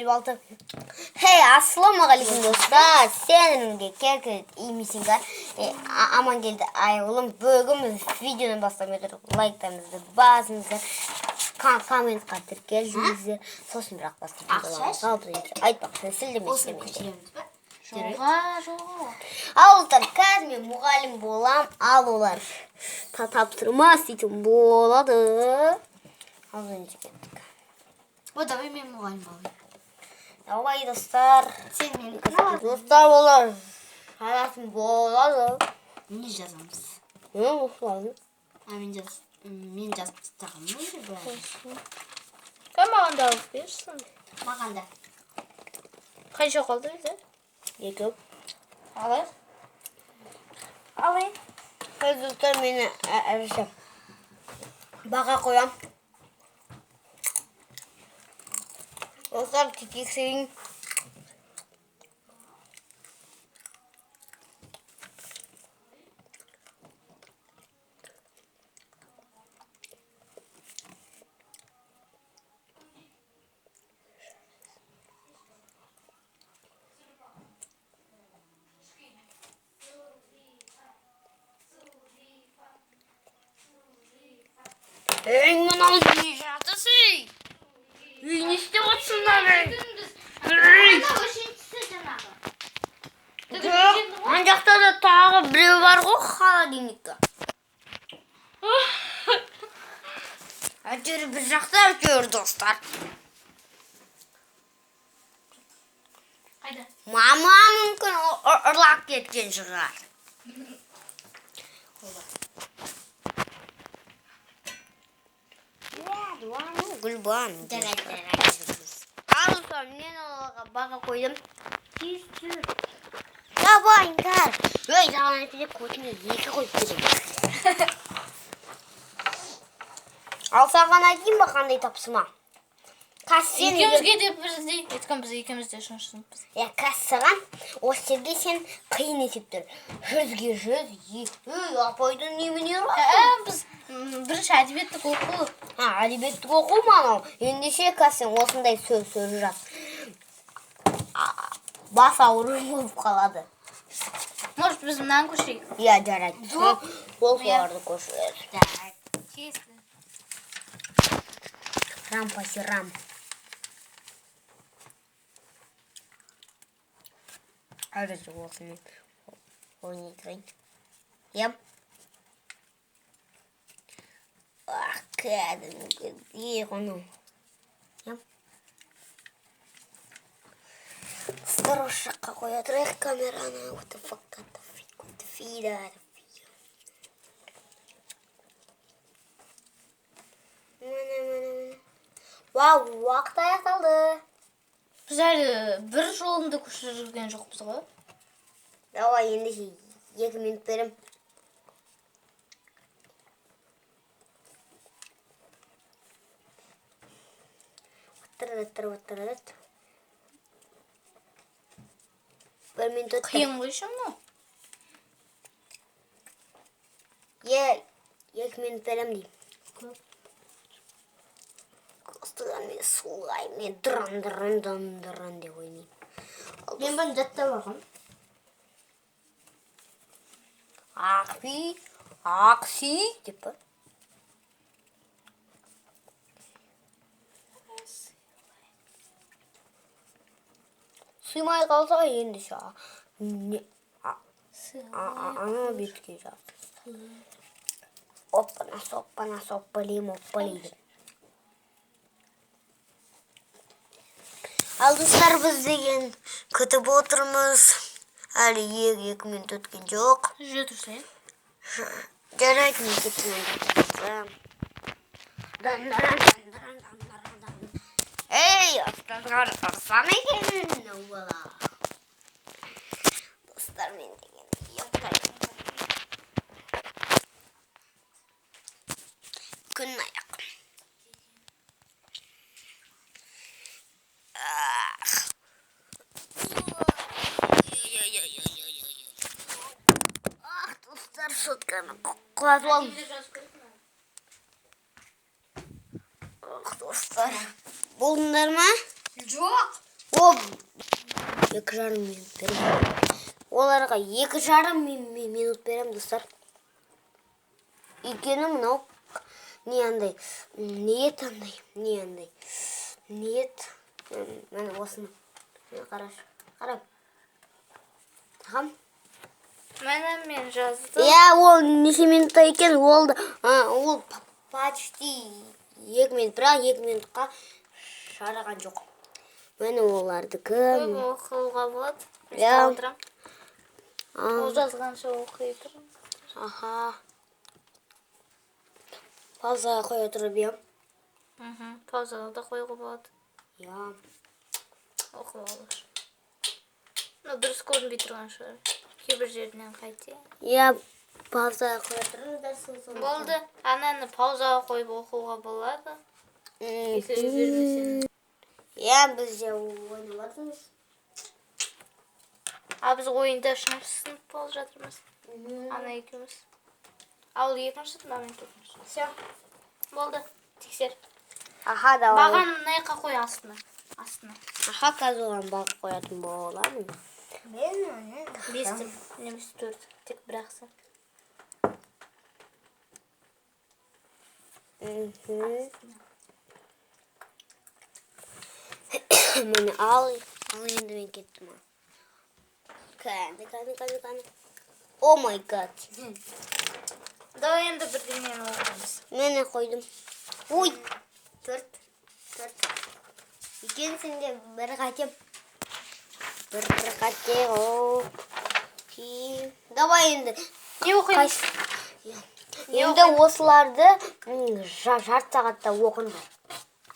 26. Hey, assalamualaikum dostlar. Seninle kerket iyi misinler? Aman geldi ayolum. Bugün videonun başlamıyordur. Like'larınızı basınızı. Comment katır geldiğinizde sos mirak bastırın. Ayt bak sen sildim istemeyi. Ağızlar kazmıyor muğalim boğulam ağlılar. Taptırmaz için boğuladı. Az önce gittik. Bu da benim muğalim boğulam. Давай dostlar. Senin Dostlar olur. Hayatım boğuladı. ne yazamız? Ne oldu? Min yazıp takılmaydı böyle. Sen bana da alıyorsun. Makanda. Kaç çok oldu bize? Yakıp. Alır. Alayım. Hadi dostlar beni erişim. Baka koyam. Dostlar kekik sevin. Engin aldı şartısı. Yine işte batsınlar. Ancak da tağı biri var o halinlikte. Acır bir şakta ötüyor dostlar. Haydi. Mama mümkün ırlak yetken şurlar. Gülban. Ağustos ne olarak baka koydum. Ya bu inkar. Böyle zaman hepsi koçunu yiyip koydum. Alsağana kim bakanda tapsıma. Kaç sene İkimiz gidip biz de ikimiz de şaşırdık. ya kaçsağan o sevgi sen kıyın etiptir. Hızgı yapaydın ne biliyor Biz bir şey edebiyatlık okulu. Ha, adibetlik okuman o. Endişe kaçsın, olsunday söz soracağız. Bas avrum olup kaladı. Может bizimden koşayım. Ya Ceren. Bol vardı koşuyor. Rampası ram. Arası olsun. Oynayayım. Yap. Ah, kadın. İyi konu. Yap. Старушка какой трек камера она what the fuck what the feed Wow, vakta yakaldı. Bizler bir yolunda koşurken çok biz o. Давай енді 2 minut берем. Ваттырдыт. 1 minut öttü. Kıyım koşum mu? 2 minut берем дейм. Kostıdan beni soğuyayım. Ben dırın diye oynayayım. Ben bunu zaten bakım. Aksi tipi. Suymay kalsa енді şu an. Ana bitkiyeceğiz. Hoppana soppalıyım. Aldızlar biz деген күтіп отырмыз. Әлі 2 minut өткен жоқ. Жүйе тұрсайын. Жарайды, мен кетейін. Ей, астаздар ұрсан екен. Достар мен деген ұйықтаймын. Күн аяқ. Dostlar sotkаны құлатып алдым. Dostlar. Болдыңдар ма? Жоқ. О, 2,5 минут берем. Оларға 2,5 минут берем, достар. Өйткені мынау не андай, ниет андай, не андай. Ниет. Мені осыны. Қарашы. Қарап. Тағам. Мен жаздым. Я, ол неше минутта екен, ол почти 2 минут, бірақ 2 минутқа жараған жоқ. Мені олардікі. Оқуға болады. Я. Ол жазғанша оқи тұрмын. Аха. Паузаға қоя тұрып ем. Паузаға да қойға болады. Я. Оқып алыр. Дұрыс көрінбей тұрған шығар. Кейбір жерінен қайте. Я, паузаға қоя тұрып. Болды. Ананы паузаға қойып оқуға болады. Өзгермесен. Я, біз же ойнап жатырмыз. Біз ойында үшінші сынып болып жатырмыз. Ана екеуміз. Ал екінші сынып, мен төртінші. Все. Болды. Тексер. Аха, давай. Бағаны мына жаққа қой астына. Аха, қазір оған бағып қоятын боламын. Бестім, немесе төрт. Тек бір ақса. Мені ал енді мен кеттім. Қане. О май гад. Давай енді бірдеңені оқымыз. Мені қойдым. Ой, төрт. Екенсінде бір қатем. Бір қате. Давай енді. Не оқимыз? Енді осыларды жарты сағатта оқыңдар.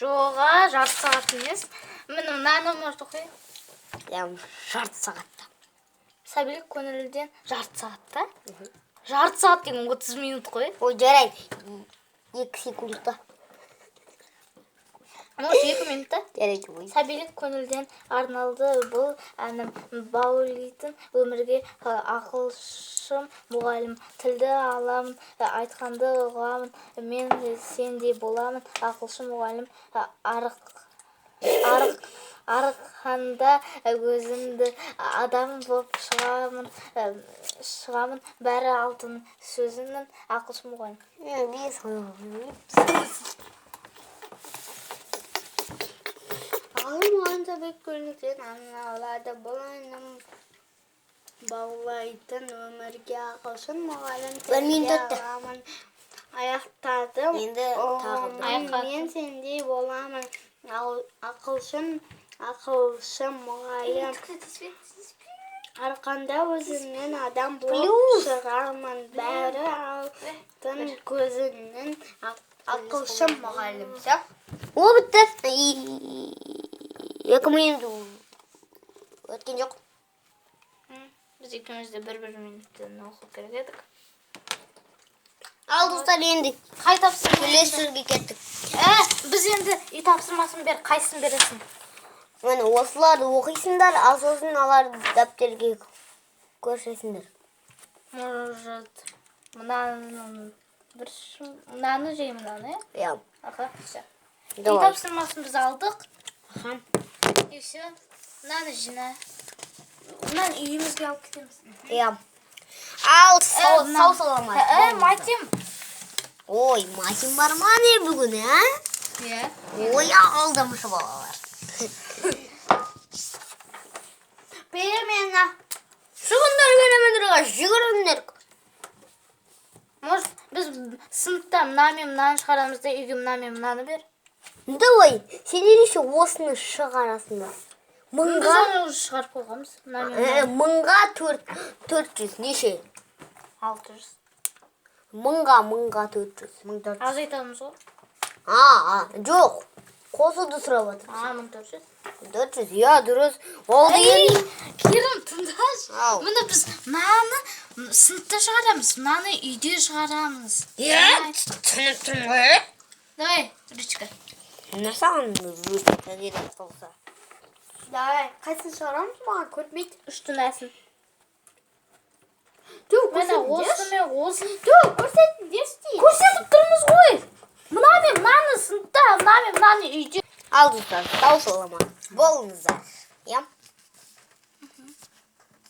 Жоға, жарты сағат емес. Мені мынаны может оқиын. Жарты сағатта. Сәбилік көңілден жарты сағатта? Жарты сағат деген 30 минут қой. Ой, жарайды. 2 секундта. Может 2 минутта? Жарайды ой. Сәбилік көңілден арналды бұл Баулидің өмірге ақылшым мұғалім. Тілді аламын, айтқанды ұғамын, мен сендей боламын. Ақылшы мұғалім арқанда өзімді адам болып шығамын. Бәрі алтын сөзінің ақылшы мұғалім. Бес Алымғанша бек көрініктен аналады бұл ойным Баулайтын өмірге ақылшын мұғалім. Бір минут өтті. Аяқтадым. Енді тағы Мен сендей боламын. Ақылшы мұғалім. Арқанда өзімнен адам болып шығамын. Бәрі алтын көзінің ақылшы мұғалім. О, бітті. 2 минут өткен жоқ. Біз екеумізде бір минуттан оқып керек едік. Ал достар, енді Қай тапсырма? келесі сөзге кеттік. Біз енді үй тапсырмасын бер, қайсын бересің? Мені осыларды оқисыңдар, ал сосын аларды дәптерге көрсесіңдер. Может, мынаны жей мынаны, Я. Аха, все. Үй Давай. тапсырмасын біз алдық. Аха. И все. Мынаны жина. Мынаны үйімізге алып кетеміз. Я. Ал сау саламайды. Матим. Ой, матим бар ма не бүгін, Иә. Ой, алдамышы балалар. Бер мені. Шығындар келемендерға жүгіріңдер. Может, біз сыныпта мынаны шығарамыз да үйге мынаны бер. Давай, сендер еще осыны шығарасыңдар. Біз Мыңға оны шығарып қойғанбыз. мыңға 400 неше? 600. Мыңға 400. 1400. Аз айтамыз ғой. Жоқ. Қосуды сұрап отыр. 1400. 400, я дұрыс. Ол деген. Керім, тыңдашы. Ау. Мына біз мынаны сыныпта шығарамыз, мынаны үйде шығарамыз. Түсініп тұрмын ғой. Давай, ручка. Насаған ручка керек болса. Давай, қайсын шығарамыз маған көрмейді. Үшті нәсін. Жоқ, Мына осы. көрсетіңдерші. Көрсетіп тұрмыз ғой. Мынаны сыныпта, мынаны үйде. Al dostlar. Sağ ol salama. Bolunuzlar. Ya.